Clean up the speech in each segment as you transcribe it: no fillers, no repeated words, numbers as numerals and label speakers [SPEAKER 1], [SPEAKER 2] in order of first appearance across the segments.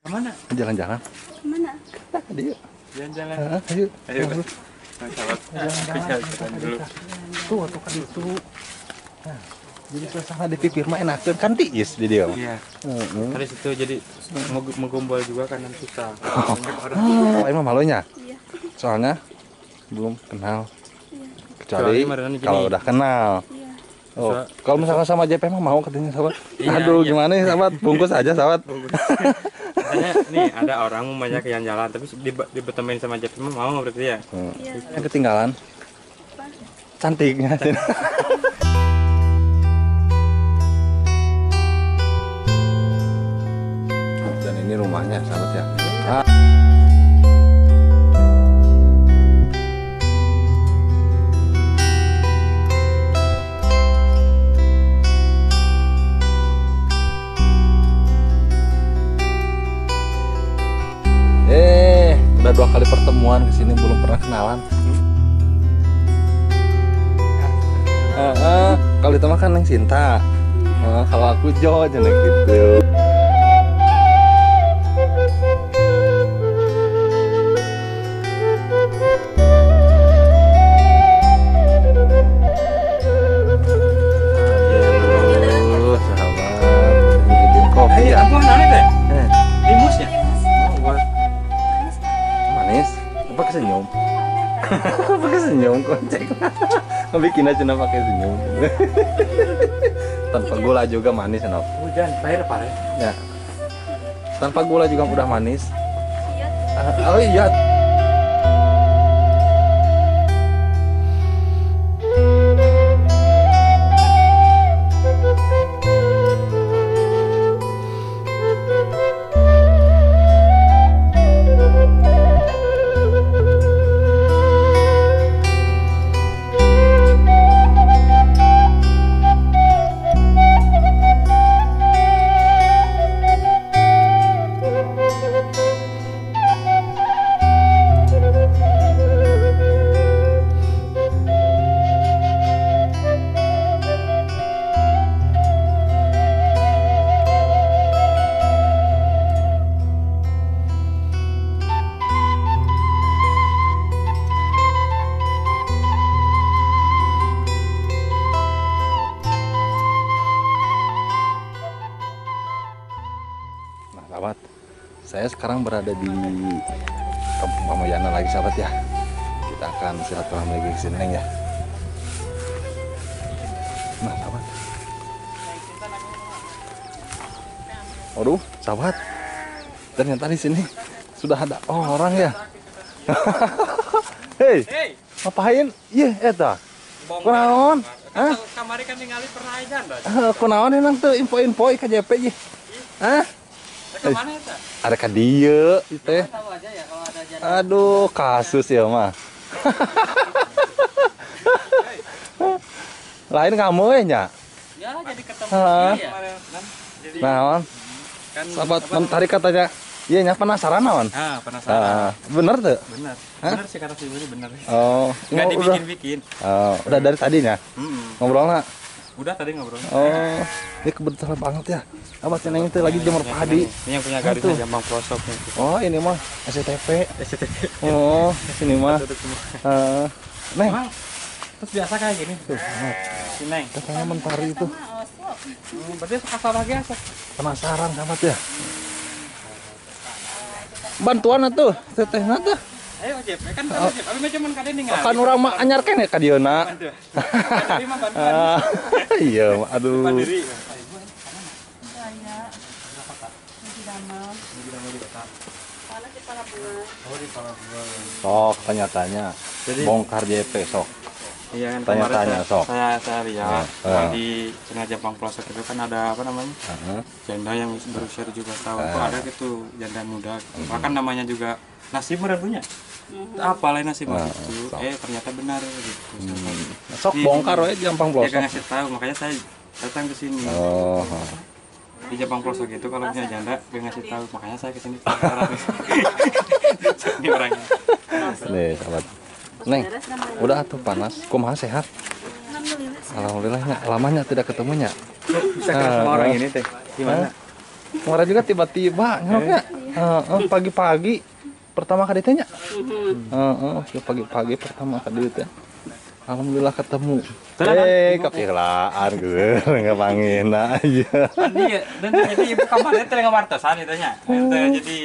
[SPEAKER 1] Kemana?
[SPEAKER 2] Jalan-jalan.
[SPEAKER 3] Kemana?
[SPEAKER 2] Dia.
[SPEAKER 1] Jalan-jalan.
[SPEAKER 2] Ayo.
[SPEAKER 1] Ayo. Jalan dulu.
[SPEAKER 2] Tuh kan itu. Nah, jadi suasana di pipir mah enakeun kan tiis di dia.
[SPEAKER 1] Iya. Tadi situ jadi menggombal juga kan susah.
[SPEAKER 2] Oh, emang malunya?
[SPEAKER 3] Iya.
[SPEAKER 2] Soalnya belum kenal.
[SPEAKER 3] Iya.
[SPEAKER 2] Kecuali kalau udah kenal.
[SPEAKER 3] Iya.
[SPEAKER 2] Oh, kalau misalkan sama JP mah mau katanya sahabat.
[SPEAKER 1] Iya,
[SPEAKER 2] Aduh,
[SPEAKER 1] iya.
[SPEAKER 2] gimana nih sahabat? Bungkus aja sahabat.
[SPEAKER 1] Misalnya nih ada orang mau banyak yang jalan tapi dibertemin sama Jepang mau berarti ya.
[SPEAKER 3] Iya.
[SPEAKER 2] Yang ketinggalan cantiknya. Dan ini rumahnya sahabat ya. Udah 2 kali pertemuan ke sini belum pernah kenalan. Kalau itu mah kan Neng Sinta. Kalau aku Jo jangan gitu. Aduh, sahabat, bikin kopi ya.
[SPEAKER 1] Apa namanya teh? Limusnya.
[SPEAKER 2] Manis, pakai senyum. Pakai senyum kocek. Bikin aja pakai senyum. Tanpa gula juga manis enak.
[SPEAKER 1] Hujan, air apa ya?
[SPEAKER 2] Ya. Tanpa gula juga udah manis.
[SPEAKER 3] Iya.
[SPEAKER 2] Oh iya. Sahabat, saya sekarang berada di Kampung Pamoyanan lagi sahabat ya. Kita akan silaturahmi lagi ke sini ya. Nah sahabat. Waduh sahabat, ternyata di sini sudah ada orang ya. Hei, ngapain? Iya, eta. Kunaon? Hah?
[SPEAKER 1] Kamari kan ningali pernah aja dah.
[SPEAKER 2] Kunaon emang tuh info-info KJP ya? Hah?
[SPEAKER 1] Kemana eta?
[SPEAKER 2] Ada ka dieu teh.
[SPEAKER 1] Tahu aja ya kalau ada jalan.
[SPEAKER 2] Aduh, kasus ya mah. Lain kamu nya.
[SPEAKER 1] Ya jadi ketemu
[SPEAKER 2] Hah?
[SPEAKER 1] dia ya. Jadi
[SPEAKER 2] Naon?
[SPEAKER 1] kan
[SPEAKER 2] Sahabat mentari katanya, iya nya penasaran naon?
[SPEAKER 1] penasaran.
[SPEAKER 2] Bener tuh?
[SPEAKER 1] Benar.
[SPEAKER 2] Hah?
[SPEAKER 1] Benar sih kata si Willy benar.
[SPEAKER 2] Oh,
[SPEAKER 1] Enggak
[SPEAKER 2] udah.
[SPEAKER 1] dibikin-bikin.
[SPEAKER 2] Oh, udah dari tadinya ngobrolnya.
[SPEAKER 1] Udah tadi ngobrol.
[SPEAKER 2] Oh, ini kebetulan banget ya. Abah Ceneng itu lagi jemur padi.
[SPEAKER 1] Ini yang punya garisnya Jambang Pelosok nih.
[SPEAKER 2] Oh, ini mah SCTV.
[SPEAKER 1] SCTV.
[SPEAKER 2] Oh, sini mah. Neng,
[SPEAKER 1] Emang terus biasa kayak gini.
[SPEAKER 2] tuh,
[SPEAKER 1] Si Neng.
[SPEAKER 2] katanya mentari itu.
[SPEAKER 1] Berarti suka salah biasa.
[SPEAKER 2] Penasaran sahabat ya. Bantuan atuh, tetehna tuh.
[SPEAKER 1] Ayo Jep, kan tahu Jep. Abi mah cuman kade ningali.
[SPEAKER 2] Kan urang mah anyar keneh ka dieuna.
[SPEAKER 1] Bantu. Tapi mah bantuan.
[SPEAKER 2] Iya, aduh.
[SPEAKER 1] Mandiri.
[SPEAKER 2] Sok tanya-tanya.
[SPEAKER 1] Jadi
[SPEAKER 2] Bongkar JP sok.
[SPEAKER 1] iya kan
[SPEAKER 2] Tanya-tanya,
[SPEAKER 1] kemarin
[SPEAKER 2] sok.
[SPEAKER 1] saya lihat
[SPEAKER 2] Ya.
[SPEAKER 1] di tengah Jambang Pelosok itu kan ada apa namanya? Janda yang berusia 17 tahun. Kok ada gitu janda muda. Bahkan namanya juga Nasib punya. Apa lain nasib itu? Ternyata benar gitu.
[SPEAKER 2] Sok bongkar we Jambang
[SPEAKER 1] Dia
[SPEAKER 2] Pelosok.
[SPEAKER 1] ngasih tahu, makanya saya datang ke sini.
[SPEAKER 2] Oh.
[SPEAKER 1] Di Jambang Pelosok itu kalau punya janda dia ngasih tahu, makanya saya ke sini. Ini orangnya.
[SPEAKER 2] Nih, sahabat. Neng, udah atuh panas. Kumaha sehat?
[SPEAKER 3] Alhamdulillah.
[SPEAKER 2] Alhamdulillah, lamanya tidak ketemunya.
[SPEAKER 1] Bisa ketemu sama orang ini teh. Gimana?
[SPEAKER 2] Kemarin juga tiba-tiba nyoknya. Pagi-pagi pertama kali tanya. Pagi-pagi pertama kali teh. Alhamdulillah ketemu. Kepilaan gue ngepangin aja.
[SPEAKER 1] Iya, dan jadi ibu kamarnya teh ngawartosan itu nya. Jadi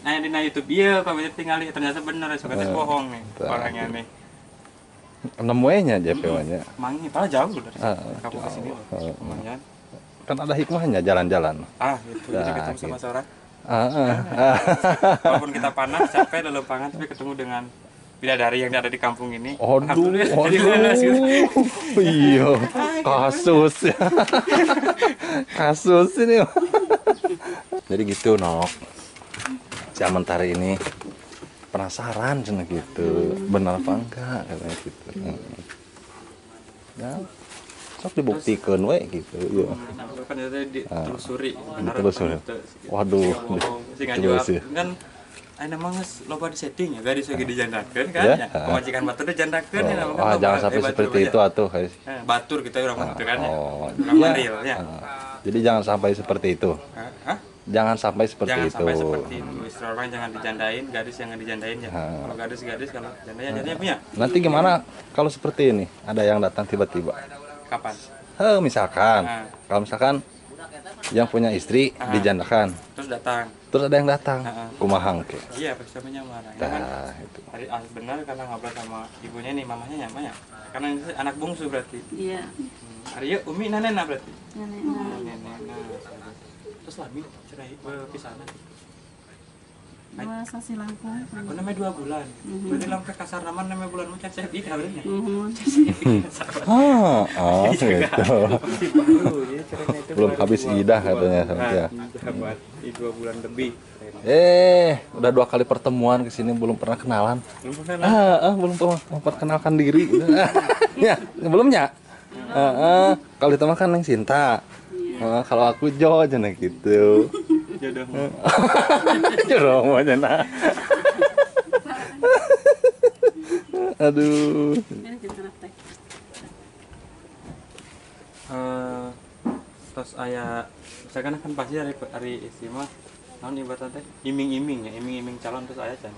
[SPEAKER 1] nanya di YouTube iya, kami tinggal ternyata bener suka teh bohong nih orangnya nih.
[SPEAKER 2] Nemunya JP-nya.
[SPEAKER 1] Mangi, padahal jauh dari kampung ke sini loh. Lumayan.
[SPEAKER 2] Kan ada hikmahnya jalan-jalan.
[SPEAKER 1] Gitu. Jadi ketemu sama
[SPEAKER 2] gitu.
[SPEAKER 1] seorang. Walaupun kita panas, capek, lelempangan, tapi ketemu dengan bidadari yang ada di kampung ini.
[SPEAKER 2] Aduh.
[SPEAKER 1] Gitu.
[SPEAKER 2] Iya, kasus ini. Jadi gitu, Nok. Si Mentari ini penasaran cina gitu, benar apa enggak katanya gitu. Ya, sok dibuktikan we gitu. Ya.
[SPEAKER 1] Kan itu ditelusuri.
[SPEAKER 2] Ditelusuri. Waduh,
[SPEAKER 1] ditelusuri. Kan ayeuna mah geus loba di setting ya, gadis lagi dijandakeun kan ya. Pemajikan batur dijandakeun ya namanya.
[SPEAKER 2] Jangan sampai seperti itu atuh, guys.
[SPEAKER 1] Batur kita orang batur kan ya. Maril ya.
[SPEAKER 2] Jadi jangan sampai seperti itu. Jangan sampai seperti itu.
[SPEAKER 1] Jangan sampai seperti itu. Istri orang jangan dijandain, gadis jangan dijandain ya. Kalau gadis, kalau jandanya punya.
[SPEAKER 2] Nanti gimana kalau seperti ini? Ada yang datang tiba-tiba.
[SPEAKER 1] Kapan?
[SPEAKER 2] Misalkan. Kalau misalkan yang punya istri dijandakan. Terus ada yang datang. Kumahang ke.
[SPEAKER 1] Iya, pasti marah.
[SPEAKER 2] Nah, itu.
[SPEAKER 1] Benar karena ngobrol sama ibunya nih, mamanya nyama ya. Karena ini anak bungsu berarti.
[SPEAKER 3] Iya.
[SPEAKER 1] Arya umi nenek berarti.
[SPEAKER 3] Nenek.
[SPEAKER 1] Terus lami cerai pisahan.
[SPEAKER 3] Masa sih langkung.
[SPEAKER 1] Oh, namanya 2 bulan. Berarti lampe kasar namanya bulan macam saya ida berarti.
[SPEAKER 2] Gitu. Belum habis idah katanya ya.
[SPEAKER 1] Buat 2 bulan lebih.
[SPEAKER 2] Udah 2 kali pertemuan ke sini belum pernah kenalan. Belum pernah memperkenalkan diri. Ya, belumnya. Kalau itu mah kan yang Sinta. Kalau aku Jo aja gitu. Jodoh aja nah. Aduh.
[SPEAKER 1] Terus ayah misalkan kan pasti hari istimewa tahun ibadah teh iming-iming ya, iming-iming calon terus ayah can.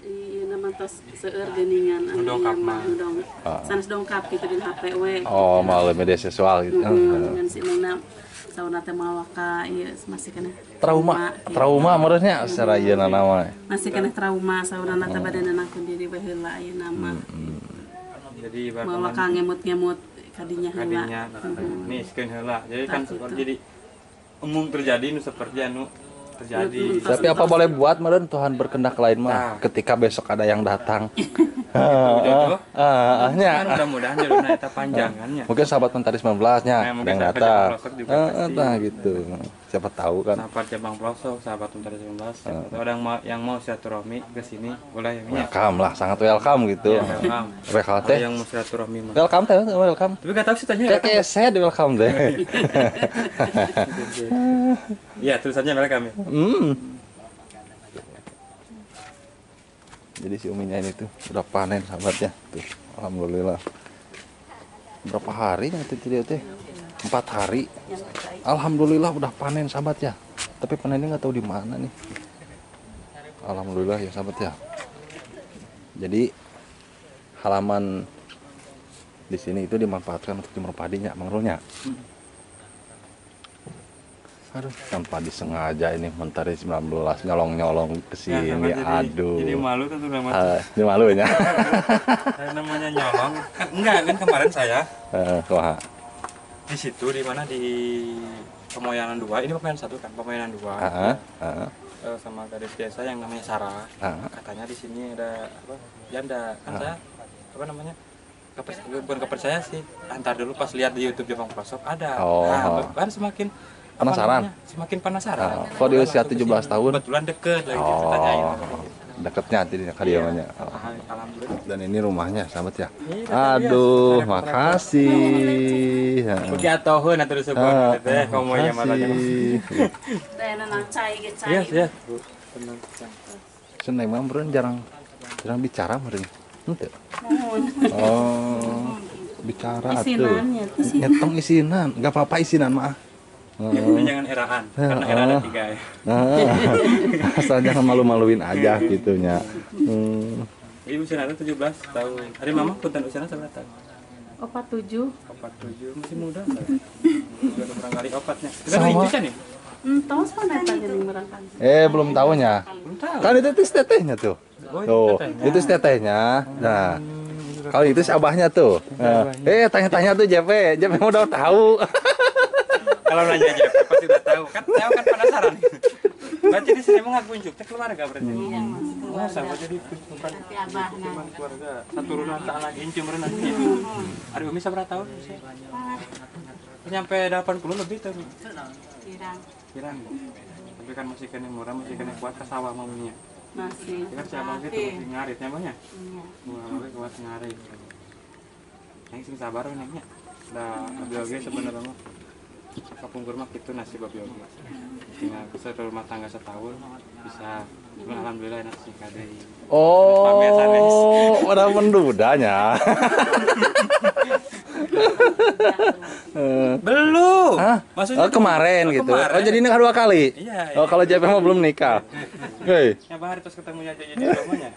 [SPEAKER 3] Iya, nama tos seueur geuningan
[SPEAKER 1] Dongkap mah.
[SPEAKER 3] Sanes dongkap gitu di HP we.
[SPEAKER 2] Melalui media sosial gitu.
[SPEAKER 3] Dengan si Nengna sauna teh mawaka ieu masih kena
[SPEAKER 2] trauma menurutnya secara ieu nama.
[SPEAKER 3] Masih kena trauma sauna teh badanna aku diri we heula ieu nama.
[SPEAKER 1] Jadi
[SPEAKER 3] mawaka ngemut-ngemut kadinya heula.
[SPEAKER 1] Nih skeun heula. Jadi kan jadi umum terjadi nu seperti anu terjadi.
[SPEAKER 2] Tapi apa boleh buat meren Tuhan berkehendak lain mah ketika besok ada yang datang.
[SPEAKER 1] Kan mudah-mudahan jodohna eta panjangannya.
[SPEAKER 2] Mungkin sahabat Mentari 19-nya yang datang. Gitu. Siapa tahu kan.
[SPEAKER 1] Sahabat Cabang Pelosok, sahabat Mentari 19. Ada yang mau silaturahmi ke sini boleh ya.
[SPEAKER 2] Welcome lah, sangat welcome gitu.
[SPEAKER 1] Welcome. Ada yang mau silaturahmi mah.
[SPEAKER 2] Welcome teh, welcome.
[SPEAKER 1] Tapi enggak tahu sih tanya.
[SPEAKER 2] Kayak saya di welcome deh.
[SPEAKER 1] Iya, tulisannya welcome ya.
[SPEAKER 2] Jadi si uminya ini tuh udah panen sahabatnya tuh, alhamdulillah. Berapa hari nanti dia teh? 4 hari. Alhamdulillah udah panen sahabat ya. Tapi panennya nggak tahu di mana nih. Alhamdulillah ya sahabat ya. Jadi halaman di sini itu dimanfaatkan untuk jemur padinya, mengerunya. Aduh, tanpa disengaja ini Mentari 19 nyolong-nyolong ke sini. Aduh.
[SPEAKER 1] Jadi malu kan tuh namanya.
[SPEAKER 2] Ini malunya.
[SPEAKER 1] Namanya nyolong. Enggak, kan kemarin saya. Di situ di mana di Pemoyanan 2. Ini Pemoyanan 1 kan, Pemoyanan 2. Sama gadis desa yang namanya Sarah. Katanya di sini ada apa? Janda. Kan saya apa namanya? Bukan kepercaya sih. Antar dulu pas lihat di YouTube Jepang Pelosok ada. Baru semakin
[SPEAKER 2] penasaran.
[SPEAKER 1] Semakin penasaran.
[SPEAKER 2] Kok di usia 17 tahun?
[SPEAKER 1] Kebetulan deket lagi ditanyain.
[SPEAKER 2] Deketnya di kadiamannya.
[SPEAKER 1] Alhamdulillah.
[SPEAKER 2] Dan ini rumahnya, sahabat ya. Aduh, makasih.
[SPEAKER 1] Bagi atoheun atuh disebut teh komonya malahnya.
[SPEAKER 3] Teh nang cai ge cai.
[SPEAKER 1] Iya.
[SPEAKER 2] Seneng mah meureun jarang bicara meureun. Henteu. Bicara atuh. Nyetong isinan, enggak apa-apa isinan mah.
[SPEAKER 1] Ini jangan eraan, karena era ada 3 ya.
[SPEAKER 2] Asal jangan malu-maluin aja gitunya.
[SPEAKER 1] Jadi usianya 17 tahun. Hari mama punten usianya berapa tahun?
[SPEAKER 3] 47.
[SPEAKER 1] 47, masih muda. Sudah berapa kali opatnya? Kita
[SPEAKER 2] Sama.
[SPEAKER 1] Inggris nih?
[SPEAKER 3] Tahu sana tadi merangkan.
[SPEAKER 2] Belum tahunya.
[SPEAKER 1] Belum tahu.
[SPEAKER 2] Kan itu tetehnya tuh.
[SPEAKER 1] Oh,
[SPEAKER 2] Tuh,
[SPEAKER 1] tetehnya.
[SPEAKER 2] itu tetehnya. Nah, kalau itu si abahnya tuh. Tanya-tanya tuh JP mau udah tahu.
[SPEAKER 1] Kalau nanya aja, pasti udah tahu. Kan saya kan penasaran. Berarti di sini mau ngakunjuk, teh keluarga berarti.
[SPEAKER 3] Iya, masih
[SPEAKER 1] Oh,
[SPEAKER 3] keluarga.
[SPEAKER 1] sama jadi bukan
[SPEAKER 3] Tapi abah nah.
[SPEAKER 1] keluarga. Satu runan tak lagi incum renang. Ada umi seberapa tahun? Nyampe 80 lebih tuh.
[SPEAKER 3] Kirang.
[SPEAKER 1] Kirang. Tapi kan masih kena murah, masih kena kuat ke sawah maminya.
[SPEAKER 3] Masih.
[SPEAKER 1] Ya kan si abang gitu masih ngarit nyamanya.
[SPEAKER 3] Iya.
[SPEAKER 1] Wah, kuat ngarit. Yang sing sabar nengnya. Dah abi-abi sebenarnya mah. Kapungkur mah gitu nasib abi-abi. Tinggal bisa rumah tangga setahun bisa. Alhamdulillah enak sih kadai.
[SPEAKER 2] Oh, udah mendudanya.
[SPEAKER 1] Belum.
[SPEAKER 2] Hah?
[SPEAKER 1] Maksudnya
[SPEAKER 2] Kemarin gitu.
[SPEAKER 1] kemarin.
[SPEAKER 2] Oh, jadi nikah 2 kali.
[SPEAKER 1] Iya.
[SPEAKER 2] Oh, kalau JP mah belum nikah. Hei.
[SPEAKER 1] Ya bahar terus ketemunya aja jadi rumahnya.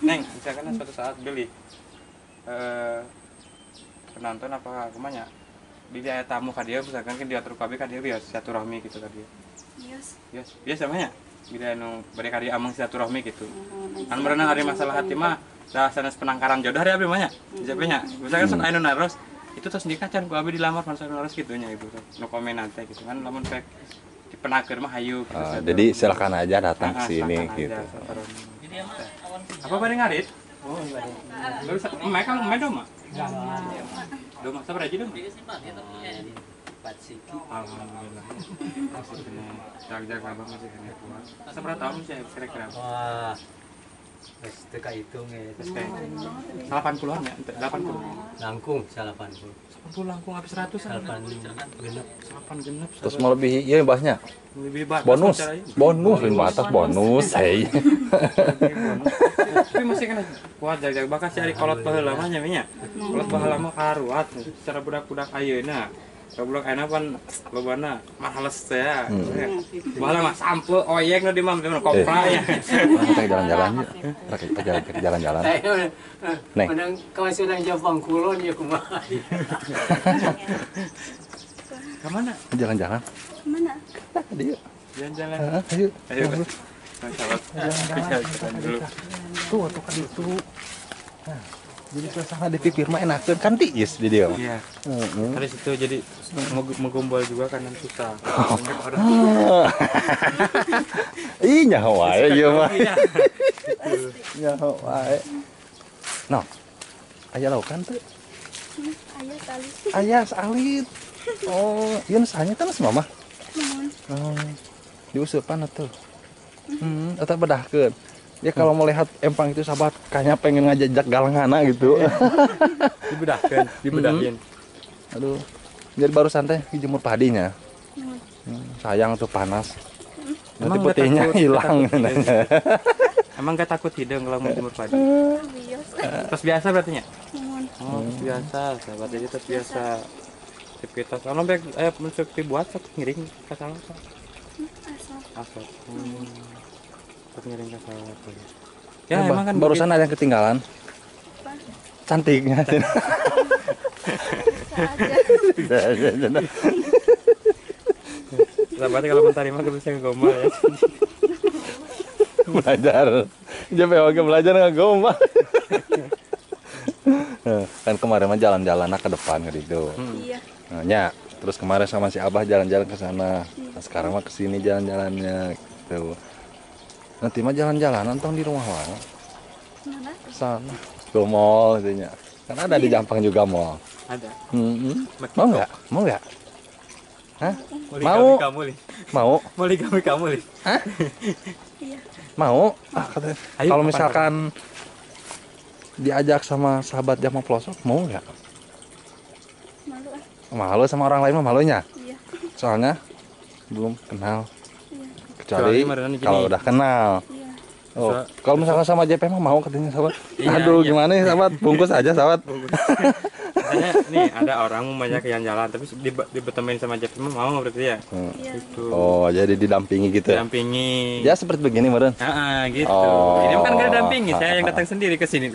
[SPEAKER 1] Neng, misalkan suatu saat beli penonton apa kemana? Dia tamu ka dia misalkan kan diatur kabeh ka dia biasa silaturahmi gitu ka dia. Yes. Biasa mah nya. Bila anu bade ka dia amang silaturahmi gitu. Kan berenang hari masalah hati mah dah sanes penangkaran jodoh hari abdi mah nya. Siapa nya? Misalkan sok anu naros itu terus dikacan ku abdi dilamar masalah naros gitu nya ibu. No komen nanti gitu kan lamun pek dipenakeun mah hayu gitu.
[SPEAKER 2] Jadi silakan aja datang ke sini
[SPEAKER 1] silakan
[SPEAKER 2] gitu.
[SPEAKER 1] aja, apa bade ngarit? Oh, bade. Baru mereka main doma. Doma sabar aja dong. Alhamdulillah. Masih kena jaga-jaga abang masih kena kuat. Seberapa tahun sih kira-kira?
[SPEAKER 4] Wah, terus teka hitung ya.
[SPEAKER 1] Terus kayak 80-an ya? 80.
[SPEAKER 4] Langkung 80.
[SPEAKER 1] 80 langkung habis 100 an.
[SPEAKER 4] 8 genep.
[SPEAKER 1] 8 genep.
[SPEAKER 2] Terus melebihi iya mbahnya.
[SPEAKER 1] Lebih batas
[SPEAKER 2] Bonus.
[SPEAKER 1] caranya.
[SPEAKER 2] Bonus lima atas bonus, hey.
[SPEAKER 1] Tapi masih kena kuat jaga-jaga bakal cari kolot baheula mah nya nya. Kolot baheula mah karuat secara budak-budak ayeuna. Goblok enak pan lobana mahales teh ya. Baheula mah sample oyek nu di mah kopra ya.
[SPEAKER 2] Kita jalan-jalan yuk. Kita jalan-jalan. Neng.
[SPEAKER 4] Menang kawan sudah Jepang kulon ya kumaha.
[SPEAKER 1] Ke mana?
[SPEAKER 2] Jalan-jalan.
[SPEAKER 5] Mana?
[SPEAKER 2] Tadi yuk.
[SPEAKER 1] Jalan-jalan.
[SPEAKER 2] Ayo.
[SPEAKER 1] Ayo. Sahabat. Jalan dulu.
[SPEAKER 2] Tuh kan itu. Nah, jadi suasana di pipir mah enakeun kan tiis di dia mah.
[SPEAKER 1] Iya.
[SPEAKER 2] Heeh.
[SPEAKER 1] Terus itu jadi menggombal juga kan susah.
[SPEAKER 2] Ih nyaho wae ieu mah.
[SPEAKER 1] Iya.
[SPEAKER 2] Nyaho wae. Nah. Aya laukan teh.
[SPEAKER 5] Ayah kali.
[SPEAKER 2] Aya salit. Oh, ieu sahanya kan mama.
[SPEAKER 5] Mohon.
[SPEAKER 2] Oh. Diusupan atuh. Eta bedahkeun. Ya kalau melihat empang itu sahabat kayaknya pengen ngajak galangana gitu.
[SPEAKER 1] Dibedahin.
[SPEAKER 2] Aduh. Jadi baru santai dijemur padinya. Sayang tuh panas. Nanti
[SPEAKER 1] Emang nggak
[SPEAKER 2] putihnya
[SPEAKER 1] takut-
[SPEAKER 2] hilang.
[SPEAKER 1] nggak takut Emang gak takut hidung kalau mau jemur padi?
[SPEAKER 5] Bios.
[SPEAKER 1] Terus biasa berarti nya?
[SPEAKER 5] Mohon.
[SPEAKER 1] Oh, terus biasa, sahabat jadi terus biasa. Aktivitas kalau baik masuk dibuat sok ngiring ke sawah.
[SPEAKER 5] Asal.
[SPEAKER 1] Asal. Sok ngiring ke sawah. Ya
[SPEAKER 2] Bah,
[SPEAKER 1] emang kan
[SPEAKER 2] barusan ada yang ketinggalan. Cantiknya.
[SPEAKER 5] Saja.
[SPEAKER 1] sahabatnya kalau mentari mah gak bisa ngegombal ya.
[SPEAKER 2] Belajar. Jadi oke belajar ngegombal. Kan kemarin mah jalan-jalan ke depan gitu.
[SPEAKER 5] Iya.
[SPEAKER 2] Nah, nya, terus kemarin sama si Abah jalan-jalan ke sana. Nah, sekarang mah ke sini jalan-jalannya gitu. Nanti mah jalan-jalan tong di rumah mana?
[SPEAKER 5] Mana?
[SPEAKER 2] Sana. Ke mall katanya. Kan ada di Jampang juga mall.
[SPEAKER 1] Ada.
[SPEAKER 2] Mau nggak? Mau nggak? Hah?
[SPEAKER 1] Poligami kamu nih.
[SPEAKER 2] Mau?
[SPEAKER 1] Poligami kamu nih.
[SPEAKER 2] Hah?
[SPEAKER 5] Iya.
[SPEAKER 2] Mau? Ah, katanya.
[SPEAKER 1] Ayo,
[SPEAKER 2] Kalau
[SPEAKER 1] kapan,
[SPEAKER 2] misalkan diajak sama sahabat Jamal pelosok, mau nggak?
[SPEAKER 5] Malu ah.
[SPEAKER 2] Malu sama orang lain mah malunya.
[SPEAKER 5] Iya.
[SPEAKER 2] Soalnya belum kenal.
[SPEAKER 5] Iya.
[SPEAKER 2] Kecuali
[SPEAKER 1] Kecuali marahan gini.
[SPEAKER 2] kalau udah kenal.
[SPEAKER 5] Iya.
[SPEAKER 2] Oh,
[SPEAKER 1] So-
[SPEAKER 2] kalau misalkan sama JP mah mau katanya sahabat.
[SPEAKER 1] Iya,
[SPEAKER 2] Aduh,
[SPEAKER 1] iya.
[SPEAKER 2] gimana nih sahabat? Bungkus aja sahabat.
[SPEAKER 1] Katanya nih ada orang mau banyak yang jalan tapi dibertemin sama Jeff mau berarti ya.
[SPEAKER 5] Iya.
[SPEAKER 1] Itu.
[SPEAKER 2] Oh, jadi didampingi gitu ya?
[SPEAKER 1] Dampingi.
[SPEAKER 2] Ya seperti begini meren.
[SPEAKER 1] Gitu.
[SPEAKER 2] Oh.
[SPEAKER 1] Ini kan gak dampingi, saya yang datang sendiri ke sini.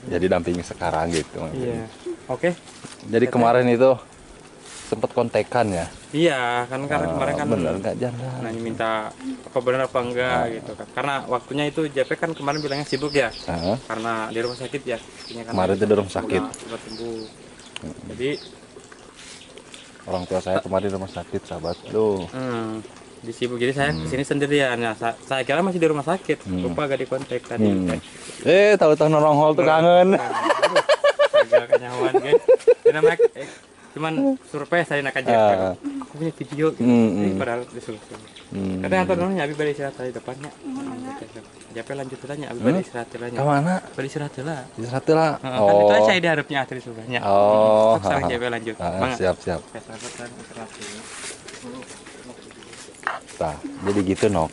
[SPEAKER 2] Jadi dampingi sekarang gitu.
[SPEAKER 1] Iya. Oke.
[SPEAKER 2] Jadi kemarin itu sempat kontekan ya?
[SPEAKER 1] Iya, kan karena kemarin kan
[SPEAKER 2] bener nggak janda?
[SPEAKER 1] nanya minta apa benar apa enggak gitu kan. Karena waktunya itu JP kan kemarin bilangnya sibuk ya. Karena di rumah sakit ya. Kan
[SPEAKER 2] Kemarin itu di rumah sakit.
[SPEAKER 1] Udah sembuh. Jadi
[SPEAKER 2] orang tua saya kemarin di rumah sakit, sahabat. Duh.
[SPEAKER 1] Disibuk jadi saya kesini sendirian ya. Saya kira masih di rumah sakit. Lupa gak dikontak tadi.
[SPEAKER 2] Tahu-tahu norong tuh kangen.
[SPEAKER 1] Agak kenyawan guys. Namanya cuman survei saya nak aja. Aku punya video gitu. Padahal disuruh. Kadang antar nanya abi balik istirahat di depannya. Jape lanjut tanya abi balik istirahat lah.
[SPEAKER 2] Kemana?
[SPEAKER 1] Balik istirahat lah.
[SPEAKER 2] Istirahat lah.
[SPEAKER 1] Kan itu aja saya diharapnya akhir surveinya.
[SPEAKER 2] Oh.
[SPEAKER 1] Sekarang Jape lanjut.
[SPEAKER 2] Siap. Nah, jadi gitu Nok.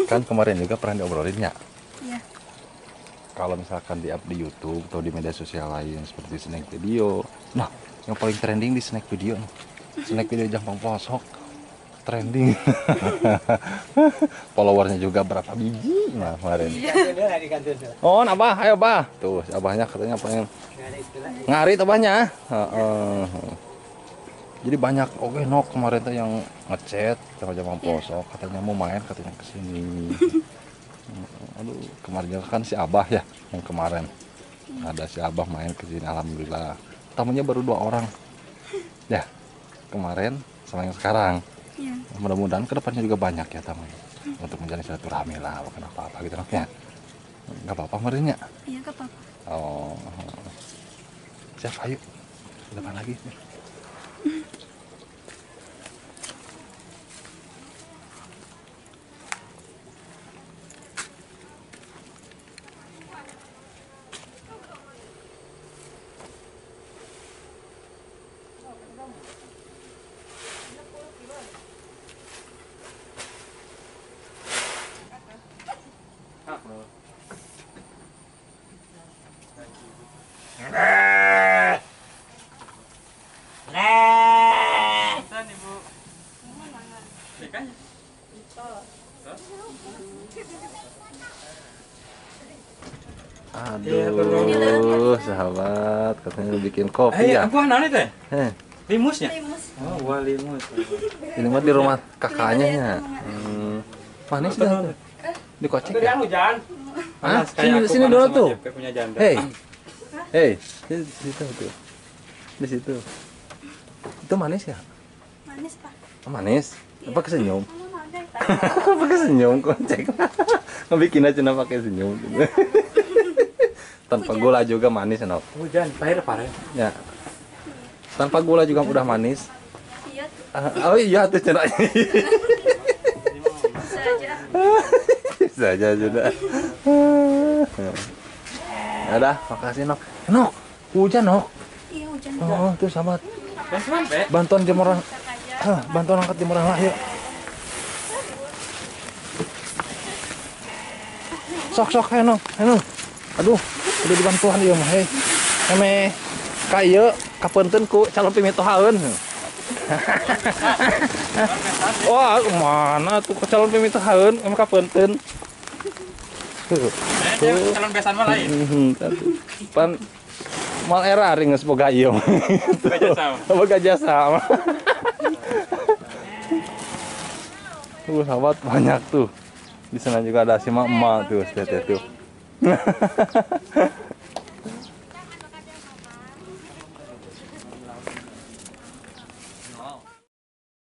[SPEAKER 2] Kan kemarin juga pernah diobrolin ya.
[SPEAKER 5] Iya.
[SPEAKER 2] Kalau misalkan di-up di YouTube atau di media sosial lain seperti snack video. Nah, yang paling trending di snack video nih. Snack video Jampang Posok trending. Followernya juga berapa biji nah kemarin. Oh, napa? Ayo, Bah. Tuh, abahnya katanya pengen ngarit abahnya. Jadi banyak oke Nok kemarin tuh yang ngechat sama Jampang Posok katanya mau main katanya kesini. Aduh, kemarin kan si Abah ya yang kemarin ada si Abah main ke sini, alhamdulillah tamunya baru 2 orang ya kemarin sama yang sekarang.
[SPEAKER 5] Iya.
[SPEAKER 2] Mudah-mudahan kedepannya juga banyak ya tamunya untuk menjalin silaturahmi lah, bukan apa-apa gitu ya. Nggak apa-apa merinya.
[SPEAKER 5] Iya, gak apa-apa.
[SPEAKER 2] Oh, siap, ayo ke depan lagi. Aduh, sahabat, katanya bikin kopi ya.
[SPEAKER 1] Buah naon teh? Limusnya?
[SPEAKER 5] Limus.
[SPEAKER 1] Oh, buah limus.
[SPEAKER 2] Ini mah di rumah kakaknya ya. Manis dah. Dikocek ya?
[SPEAKER 1] Hujan.
[SPEAKER 2] Hah? Sini dulu tuh.
[SPEAKER 1] Punya janda.
[SPEAKER 2] Hei, di situ tuh. Di situ. Itu manis ya?
[SPEAKER 5] Manis, Pak.
[SPEAKER 2] Oh, manis. Apa kesenyum?
[SPEAKER 5] Kamu ada ya,
[SPEAKER 2] Apa kesenyum kocek? Bikin aja pakai senyum. Tanpa gula juga manis, Nok.
[SPEAKER 1] Hujan, pahit apa
[SPEAKER 2] Ya. Tanpa gula juga udah manis.
[SPEAKER 5] Iya,
[SPEAKER 2] Oh iya tuh cenah.
[SPEAKER 5] bisa aja.
[SPEAKER 2] Bisa aja sudah. Ya udah, makasih Nok. Nok, hujan Nok.
[SPEAKER 5] Iya, hujan.
[SPEAKER 2] Oh, tuh sahabat.
[SPEAKER 1] sampai.
[SPEAKER 2] Bantuan jemuran.
[SPEAKER 5] Cek aja.
[SPEAKER 2] Bantuan angkat jemuran lah yuk. Sok Nok. Aduh, udah dibantuan dia mah hei. Eme kaya kapunten ku calon pimitohaeun. Wah, mana tuh calon pimitohaeun eme kapunten.
[SPEAKER 1] Calon besan mah lain.
[SPEAKER 2] Pan mal era ringes boga ieu. Boga jasa. Sahabat banyak tuh. Di sana juga ada si emak tuh, tuh.